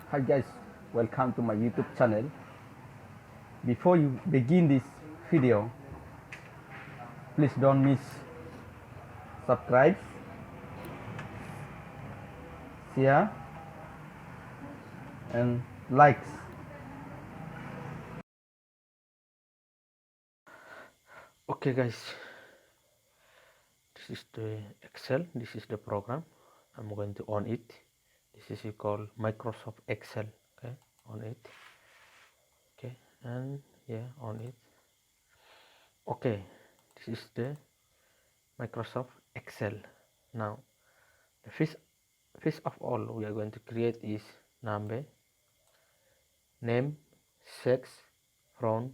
Hi guys, welcome to my YouTube channel. Before you begin this video, please don't miss subscribe, share and likes. Okay guys, this is the Excel, this is the program. I'm going to on it. This is called Microsoft Excel. Okay, on it. Okay, and yeah, on it. Okay, this is the Microsoft Excel. Now, the first of all we are going to create is number, name, sex, from,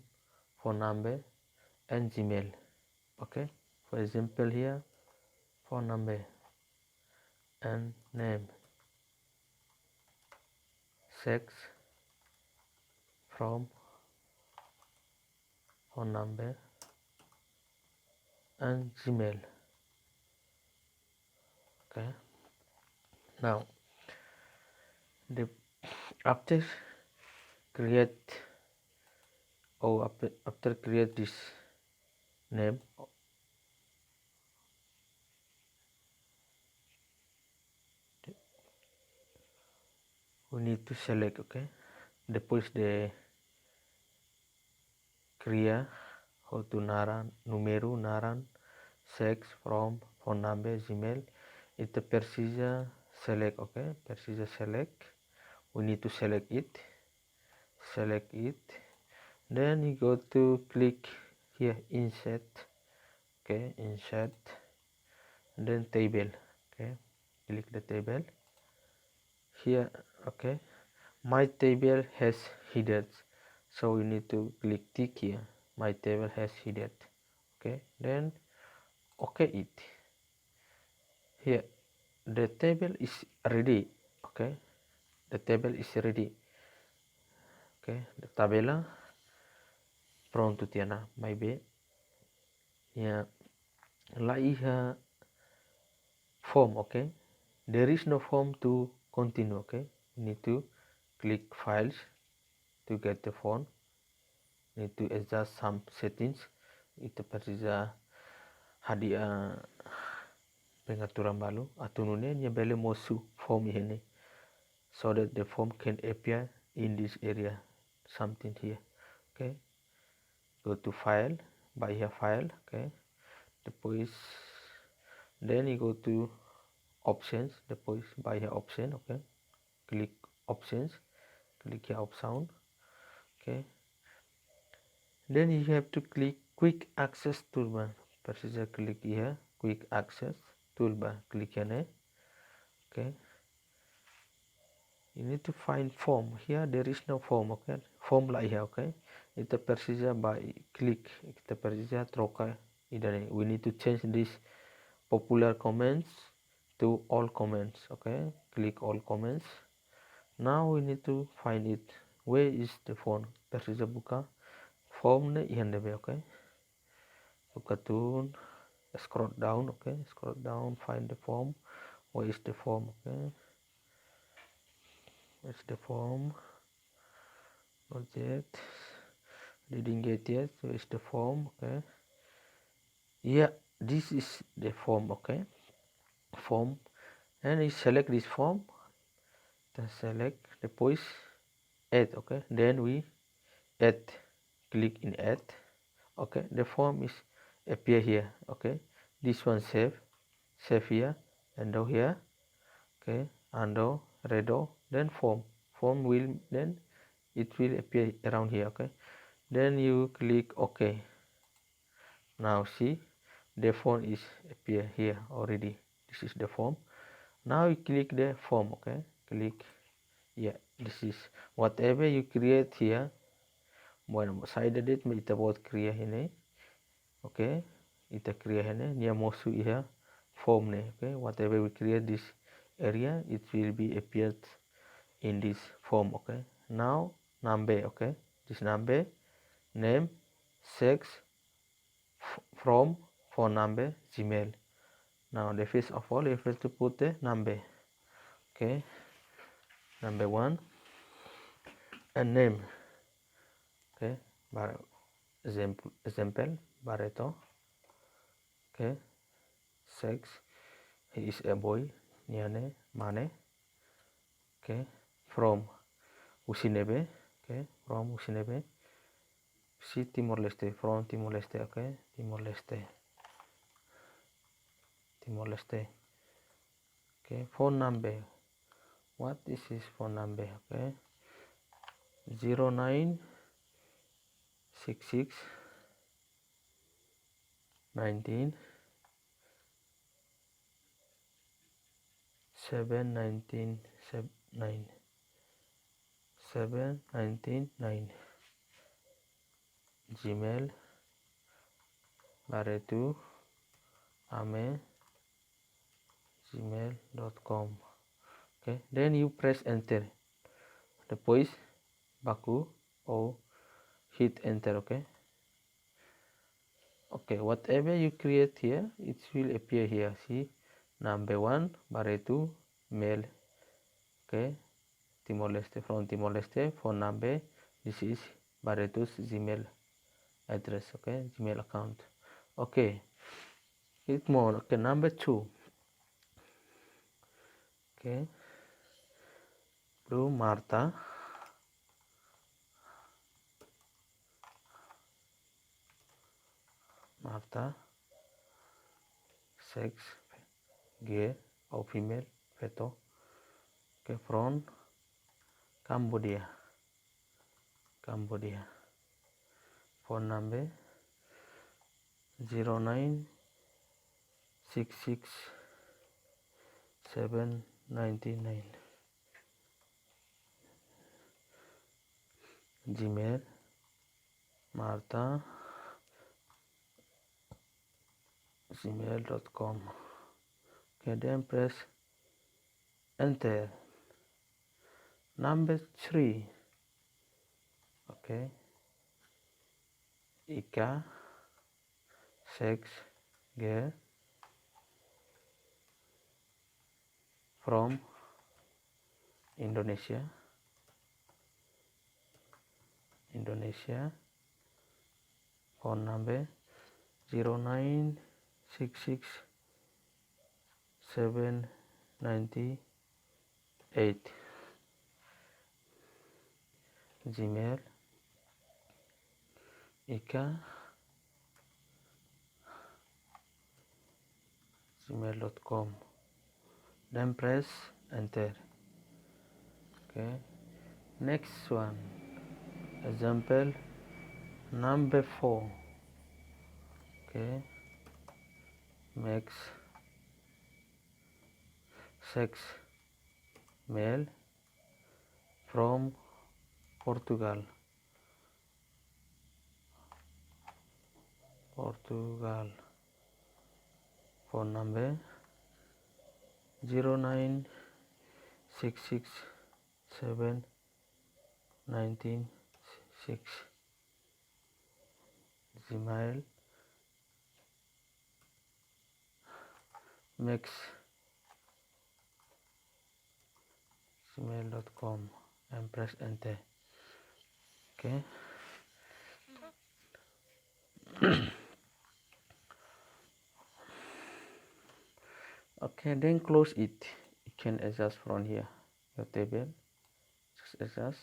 phone number and Gmail. Okay, for example here, phone number and name, sex, from, phone number and Gmail. Okay, now the after create after create this name, we need to select. Okay, the push the cria how to naran numero naran sex from phone number Gmail. It's the procedure select. Okay, procedure select, we need to select it, then you go to click here insert. Okay, insert, then table. Okay, click the table here. Okay, my table has headers, so we need to click tick here, my table has header. Okay, then okay it here, the table is ready. Okay, the table is ready. Okay, the tabela pronto tiana maybe yeah like form. Okay, there is no form to continue. Okay, you need to click files to get the form, need to adjust some settings. Itu precisa hadiah pengaturan baru atunune nya bele mosu form ini, so that the form can appear in this area, something here. Okay, go to file, by here file. Okay, the voice, then you go to options, the voice by here option. Okay, click options, click here option. Okay, then you have to click quick access toolbar. Procedure click here quick access toolbar, click here. Okay, you need to find form. Here there is no form. Okay, form like here. Okay, it's the procedure by click the procedure troca. We need to change this popular comments to all comments. Okay, click all comments. Now we need to find it, where is the form. Procedure buka form ne ihandebe. Okay, buka tun, scroll down. Okay, scroll down, find the form. Where is the form? Okay, where's the form? Not yet, didn't get yet. Where's the form? Okay, yeah, this is the form. Okay, form, and you select this form, then select the voice add. Okay, then we add, click in add. Okay, the form is appear here. Okay, this one save here, undo here. Okay, undo, redo, then form will, then it will appear around here. Okay, then you click OK. Now see, the form is appear here already. This is the form. Now you click the form. Okay, click, yeah, this is whatever you create here. Bueno, saya edit kita buat create ini. Okay, kita create ini, dia masuk here form nih. Okay, whatever we create this area, it will be appeared in this form. Okay, now number. Okay, this number, name, sex, from, phone number, Gmail. Now the first of all you have to put the number. Okay, number 1, and name. Okay, example Barreto. Okay, sex, he is a boy. Niane Mane. Okay, from Usinebe. Okay, from Usinebe. Si Timor Leste, from Timor Leste. Okay, Timor Leste. Timor Leste. Okay, phone number. What is his phone number? Okay, 0966 19 719 9 719 Gmail Baretu Ame gmail.com. Okay, then you press enter the voice Baku or hit enter. Okay, whatever you create here, it will appear here. See, number 1 Baretu mail. Okay, Timor Leste, from Timor Leste, phone number. This is Baretu's Gmail address. Okay, Gmail account. Okay, hit more. Okay, number 2. Okay, Blue Martha. Sex, gay or female, feto. Okay, from Cambodia. Phone number 0966 799. Gmail Martha gmail.com. Okay, then press enter. Number 3. Okay, Ika, sex, gay, from Indonesia. Phone number 0966 798. Gmail Ika gmail.com. Then press enter. Okay, next one, example number 4. Okay, Max, sex, male, from Portugal. Phone number 0966 719 Gmail Max gmail.com and press enter. Okay. Okay, then close it. You can adjust from here your table. Just adjust.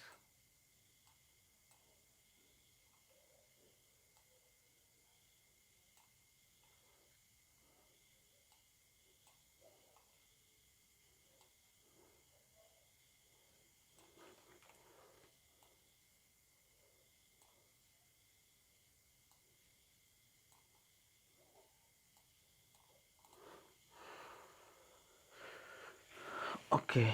Okay,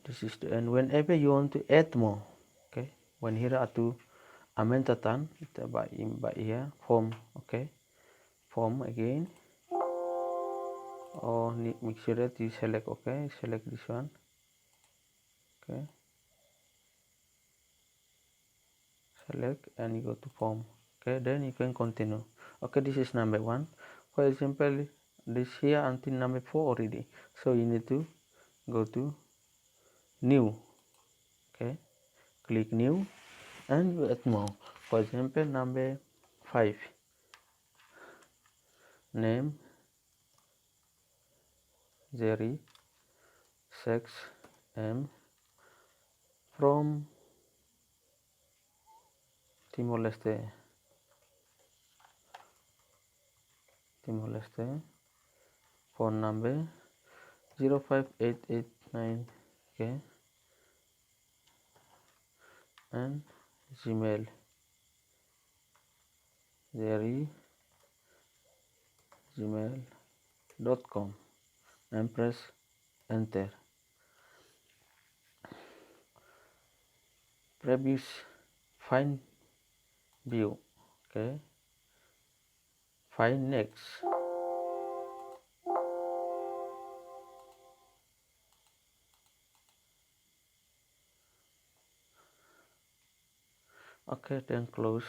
this is the end. Whenever you want to add more, okay, when here atu amendatan kita by here form. Okay, form again, or make sure that you select. Okay, select this one. Okay, select and you go to form. Okay, then you can continue. Okay, this is number 1. For example, this here until number 4 already, so you need to go to new. Okay, click new, and you add more. For example, number 5, name Jerry, sex M, from Timor-Leste, phone number 05889, okay, and Gmail Jerry gmail.com, and press enter. Previous find view, okay, find next. Okay, then close.